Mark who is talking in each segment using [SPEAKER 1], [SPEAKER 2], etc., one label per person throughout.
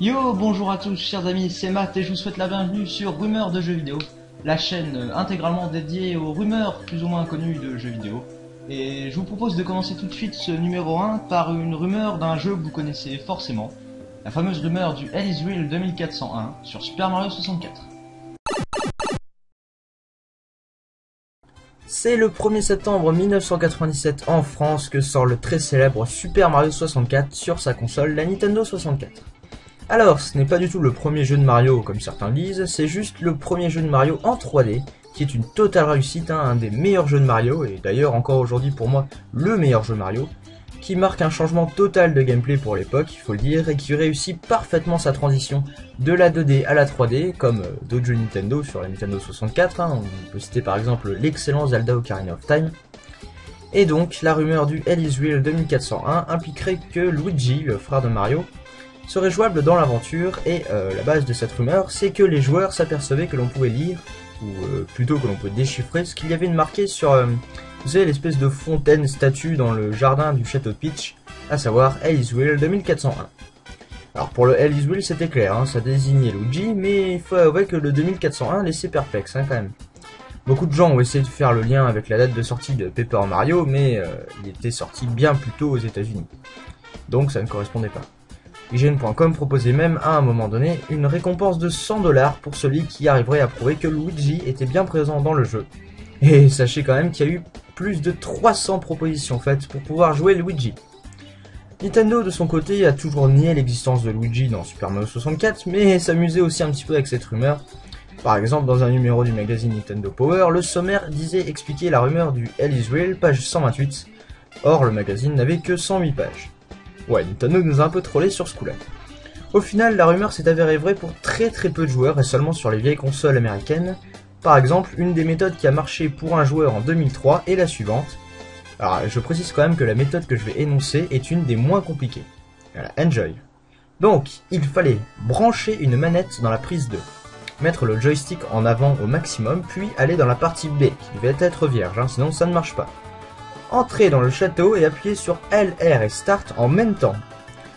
[SPEAKER 1] Yo, bonjour à tous chers amis, c'est Matt et je vous souhaite la bienvenue sur Rumeurs de jeux vidéo, la chaîne intégralement dédiée aux rumeurs plus ou moins connues de jeux vidéo. Et je vous propose de commencer tout de suite ce numéro 1 par une rumeur d'un jeu que vous connaissez forcément, la fameuse rumeur du Hell is Real 2401 sur Super Mario 64.
[SPEAKER 2] C'est le 1er septembre 1997 en France que sort le très célèbre Super Mario 64 sur sa console, la Nintendo 64. Alors, ce n'est pas du tout le premier jeu de Mario comme certains disent, c'est juste le premier jeu de Mario en 3D, qui est une totale réussite, un des meilleurs jeux de Mario, et d'ailleurs encore aujourd'hui pour moi le meilleur jeu Mario, qui marque un changement total de gameplay pour l'époque, il faut le dire, et qui réussit parfaitement sa transition de la 2D à la 3D, comme d'autres jeux Nintendo sur la Nintendo 64, on peut citer par exemple l'excellent Zelda Ocarina of Time. Et donc, la rumeur du Hell is Real 2401 impliquerait que Luigi, le frère de Mario, serait jouable dans l'aventure, et la base de cette rumeur, c'est que les joueurs s'apercevaient que l'on pouvait lire, ou plutôt que l'on pouvait déchiffrer, ce qu'il y avait de marqué sur, vous savez, l'espèce de fontaine statue dans le jardin du château de Peach, à savoir Hell is Real 2401. Alors pour le Hell is Real c'était clair, ça désignait Luigi, mais il faut avouer que le 2401 laissait perplexe quand même. Beaucoup de gens ont essayé de faire le lien avec la date de sortie de Paper Mario, mais il était sorti bien plus tôt aux États-Unis, donc ça ne correspondait pas. IGN.com proposait même à un moment donné une récompense de 100$ pour celui qui arriverait à prouver que Luigi était bien présent dans le jeu. Et sachez quand même qu'il y a eu plus de 300 propositions faites pour pouvoir jouer Luigi. Nintendo de son côté a toujours nié l'existence de Luigi dans Super Mario 64, mais s'amusait aussi un petit peu avec cette rumeur. Par exemple, dans un numéro du magazine Nintendo Power, le sommaire disait expliquer la rumeur du Hell is Real, page 128. Or, le magazine n'avait que 108 pages. Ouais, Nintendo nous a un peu trollé sur ce coup-là. Au final, la rumeur s'est avérée vraie pour très peu de joueurs et seulement sur les vieilles consoles américaines. Par exemple, une des méthodes qui a marché pour un joueur en 2003 est la suivante. Alors, je précise quand même que la méthode que je vais énoncer est une des moins compliquées. Voilà, enjoy. Donc, il fallait brancher une manette dans la prise 2, mettre le joystick en avant au maximum, puis aller dans la partie B, qui devait être vierge, sinon ça ne marche pas. Entrer dans le château et appuyer sur L, R et Start en même temps.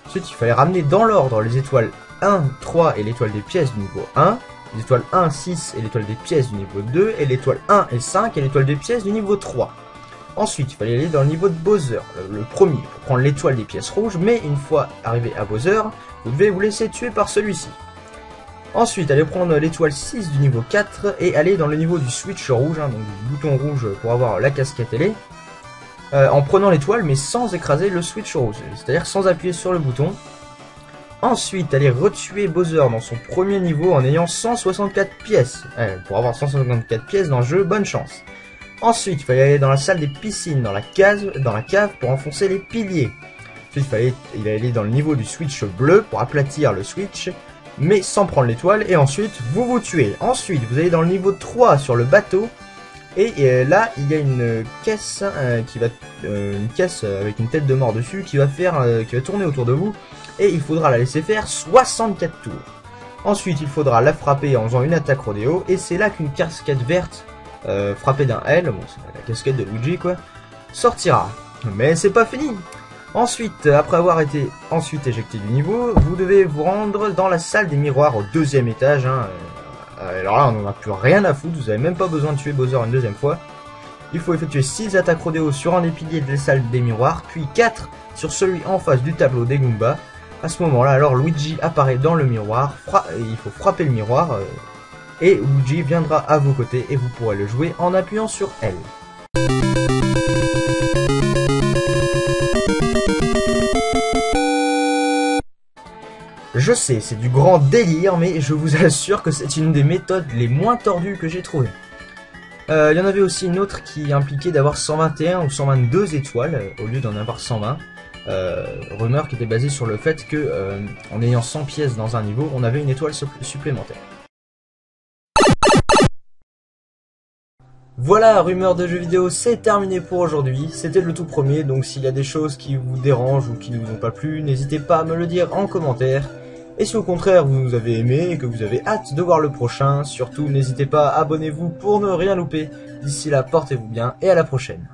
[SPEAKER 2] Ensuite, il fallait ramener dans l'ordre les étoiles 1, 3 et l'étoile des pièces du niveau 1, les étoiles 1, 6 et l'étoile des pièces du niveau 2, et l'étoile 1 et 5 et l'étoile des pièces du niveau 3. Ensuite, il fallait aller dans le niveau de Bowser, le premier, pour prendre l'étoile des pièces rouges, mais une fois arrivé à Bowser, vous devez vous laisser tuer par celui-ci. Ensuite, allez prendre l'étoile 6 du niveau 4 et aller dans le niveau du switch rouge, donc du bouton rouge pour avoir la casquette ailée, en prenant l'étoile mais sans écraser le switch rouge, c'est-à-dire sans appuyer sur le bouton. Ensuite, allez retuer Bowser dans son premier niveau en ayant 164 pièces. Pour avoir 164 pièces dans le jeu, bonne chance. Ensuite, il fallait aller dans la salle des piscines, dans la cave pour enfoncer les piliers. Ensuite, il allait aller dans le niveau du switch bleu pour aplatir le switch, mais sans prendre l'étoile, et ensuite, vous tuez. Ensuite, vous allez dans le niveau 3 sur le bateau, et là, il y a une caisse avec une tête de mort dessus qui va tourner autour de vous, et il faudra la laisser faire 64 tours. Ensuite, il faudra la frapper en faisant une attaque rodéo, et c'est là qu'une casquette verte frappée d'un L, bon c'est la casquette de Luigi quoi, sortira. Mais c'est pas fini. Ensuite, après avoir été éjecté du niveau, vous devez vous rendre dans la salle des miroirs au 2e étage. Alors là, on n'en a plus rien à foutre, vous n'avez même pas besoin de tuer Bowser une deuxième fois. Il faut effectuer 6 attaques rodéo sur un des piliers de la salle des miroirs, puis 4 sur celui en face du tableau des Goombas. À ce moment-là, alors Luigi apparaît dans le miroir, il faut frapper le miroir, et Luigi viendra à vos côtés et vous pourrez le jouer en appuyant sur L. Je sais, c'est du grand délire, mais je vous assure que c'est une des méthodes les moins tordues que j'ai trouvées. Il y en avait aussi une autre qui impliquait d'avoir 121 ou 122 étoiles au lieu d'en avoir 120. Rumeur qui était basée sur le fait que en ayant 100 pièces dans un niveau, on avait une étoile supplémentaire. Voilà, rumeur de jeux vidéo, c'est terminé pour aujourd'hui. C'était le tout premier, donc s'il y a des choses qui vous dérangent ou qui ne vous ont pas plu, n'hésitez pas à me le dire en commentaire. Et si au contraire vous nous avez aimé et que vous avez hâte de voir le prochain, surtout n'hésitez pas, abonnez-vous pour ne rien louper. D'ici là, portez-vous bien et à la prochaine.